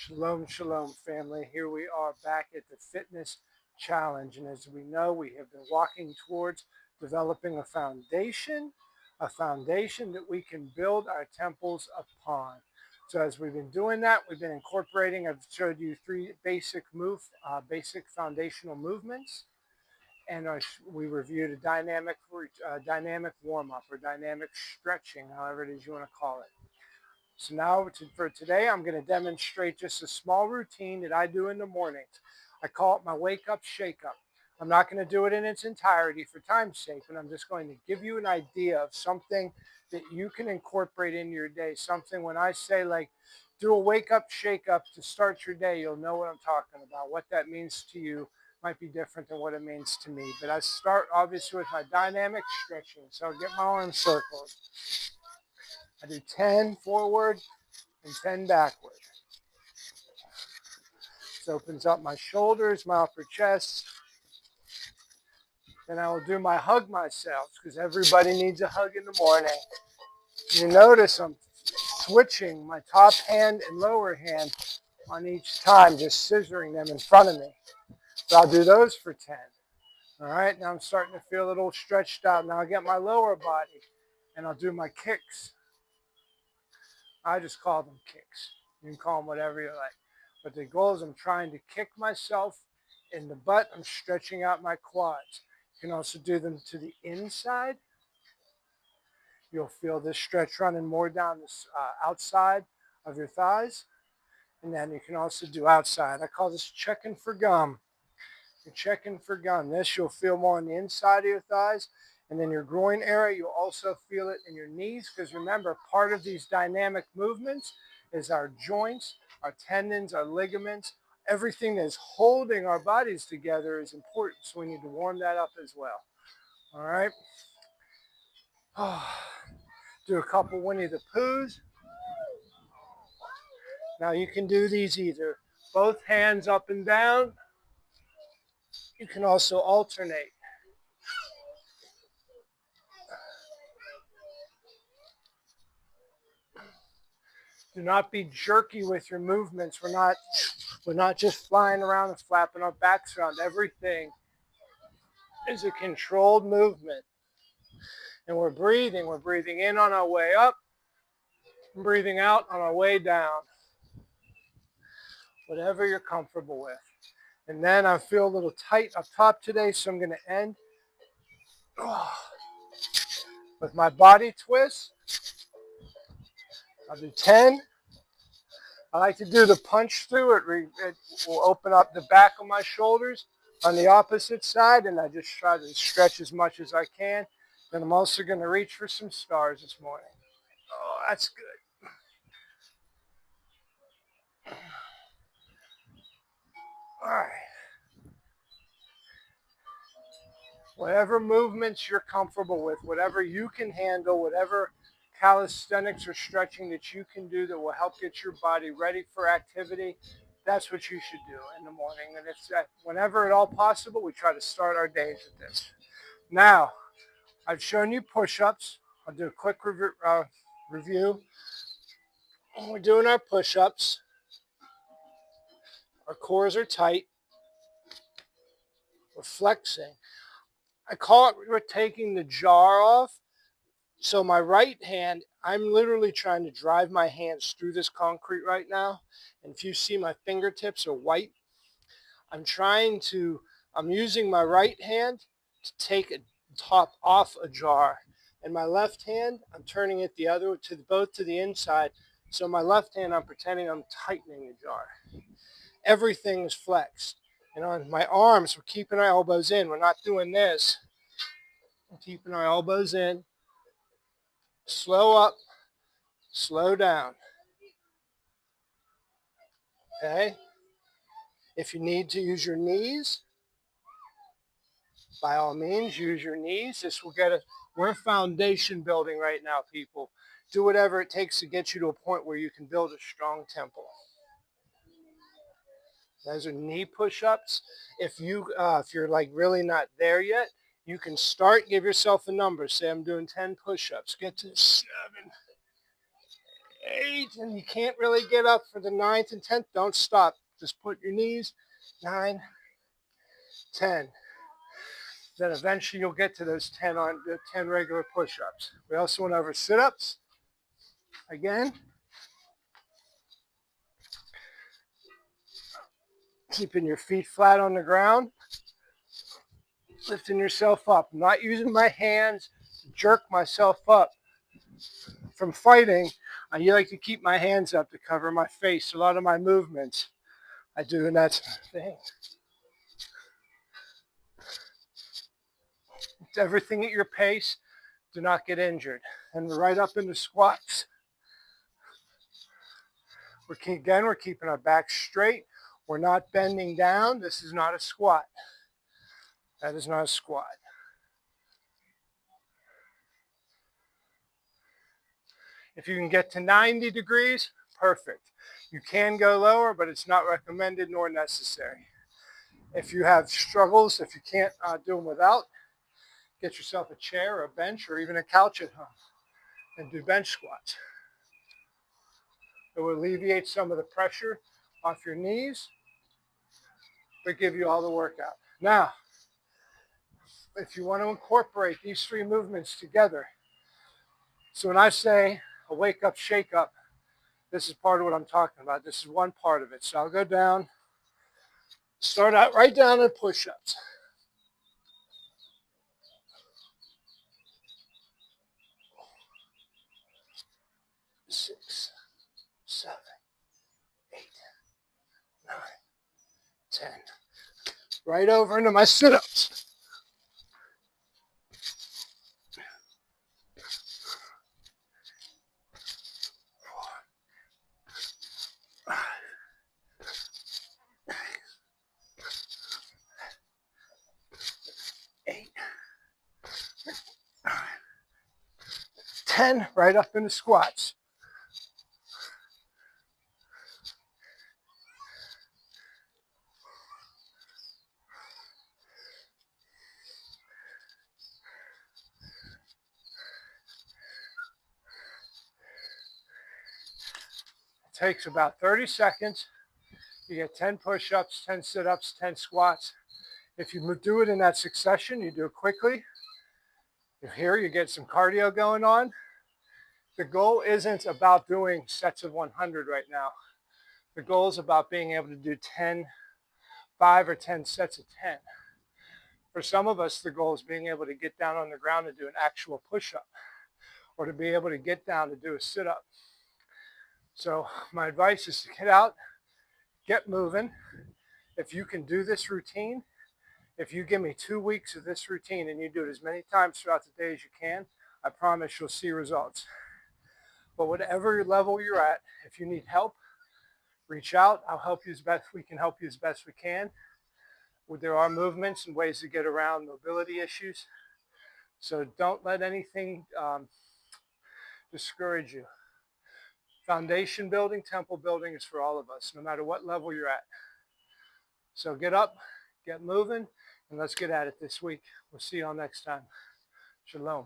Shalom, shalom, family. Here we are back at the Fitness Challenge. And as we know, we have been walking towards developing a foundation that we can build our temples upon. So as we've been doing that, we've been incorporating, I've showed you three basic foundational movements. And we reviewed a dynamic warm-up or dynamic stretching, however it is you want to call it. So now for today, I'm going to demonstrate just a small routine that I do in the mornings. I call it my wake up, shake up. I'm not going to do it in its entirety for time's sake, but I'm just going to give you an idea of something that you can incorporate in your day. Something when I say like do a wake up, shake up to start your day, you'll know what I'm talking about. What that means to you might be different than what it means to me. But I start obviously with my dynamic stretching. So I'll get my arms circled. I do 10 forward and 10 backward. This opens up my shoulders, my upper chest. Then I will do my hug myself because everybody needs a hug in the morning. You notice I'm switching my top hand and lower hand on each time, just scissoring them in front of me. So I'll do those for 10. All right, now I'm starting to feel a little stretched out. Now I'll get my lower body and I'll do my kicks. I just call them kicks. You can call them whatever you like. But the goal is I'm trying to kick myself in the butt. I'm stretching out my quads. You can also do them to the inside. You'll feel this stretch running more down the outside of your thighs. And then you can also do outside. I call this checking for gum. You're checking for gum. This you'll feel more on the inside of your thighs. And then your groin area, you'll also feel it in your knees. Because remember, part of these dynamic movements is our joints, our tendons, our ligaments. Everything that's holding our bodies together is important. So we need to warm that up as well. All right. Do a couple Winnie the Poohs. Now you can do these either both hands up and down. You can also alternate. Do not be jerky with your movements. We're not just flying around and flapping our backs around. Everything is a controlled movement. And we're breathing. We're breathing in on our way up and breathing out on our way down. Whatever you're comfortable with. And then I feel a little tight up top today, so I'm going to end with my body twist. I'll do 10. I like to do the punch through. It will open up the back of my shoulders on the opposite side, and I just try to stretch as much as I can. Then I'm also going to reach for some stars this morning. Oh, that's good. All right. Whatever movements you're comfortable with, whatever you can handle, whatever calisthenics or stretching that you can do that will help get your body ready for activity, that's what you should do in the morning. And it's whenever at all possible, we try to start our days with this. Now, I've shown you push-ups. I'll do a quick review. When we're doing our push-ups, our cores are tight. We're flexing. I call it we're taking the jar off. So my right hand, I'm literally trying to drive my hands through this concrete right now. And if you see my fingertips are white, I'm using my right hand to take a top off a jar. And my left hand, I'm turning it the other both to the inside. So my left hand, I'm pretending I'm tightening the jar. Everything is flexed. And on my arms, we're keeping our elbows in. We're not doing this. We're keeping our elbows in. Slow up, slow down. Okay? If you need to use your knees, by all means, use your knees. We're foundation building right now, people. Do whatever it takes to get you to a point where you can build a strong temple. Those are knee push-ups. If you're like really not there yet, you can start, give yourself a number. Say I'm doing 10 push-ups. Get to 7, 8, and you can't really get up for the 9th and 10th, don't stop. Just put your knees, 9, 10. Then eventually you'll get to those 10 on the 10 regular push-ups. We also went over sit-ups. Again, keeping your feet flat on the ground, lifting yourself up. I'm not using my hands to jerk myself up. From fighting, I like to keep my hands up to cover my face. A lot of my movements I do in that thing. It's everything at your pace. Do not get injured. And right up into squats. We're keeping our back straight. We're not bending down. This is not a squat. That is not a squat. If you can get to 90 degrees, perfect. You can go lower, but it's not recommended nor necessary. If you have struggles, if you can't do them without, get yourself a chair, a bench, or even a couch at home and do bench squats. It will alleviate some of the pressure off your knees, but give you all the workout. Now, if you want to incorporate these 3 movements together, so when I say a wake up, shake up, this is part of what I'm talking about. This is one part of it. So I'll go down, start out right down in push-ups. 6, 7, 8, 9, 10. Right over into my sit-ups. 4, 5, 8, 9, 10. Right up into squats. It takes about 30 seconds. You get 10 push-ups, 10 sit-ups, 10 squats. If you do it in that succession, you do it quickly. Here you get some cardio going on. The goal isn't about doing sets of 100 right now. The goal is about being able to do 5 or 10 sets of 10. For some of us, the goal is being able to get down on the ground and do an actual push-up, or to be able to get down to do a sit-up. So my advice is to get out, get moving. If you can do this routine, if you give me 2 weeks of this routine and you do it as many times throughout the day as you can, I promise you'll see results. But whatever level you're at, if you need help, reach out. I'll help you as best we can help you as best we can. There are movements and ways to get around mobility issues. So don't let anything discourage you. Foundation building, temple building is for all of us, no matter what level you're at. So get up, get moving, and let's get at it this week. We'll see you all next time. Shalom.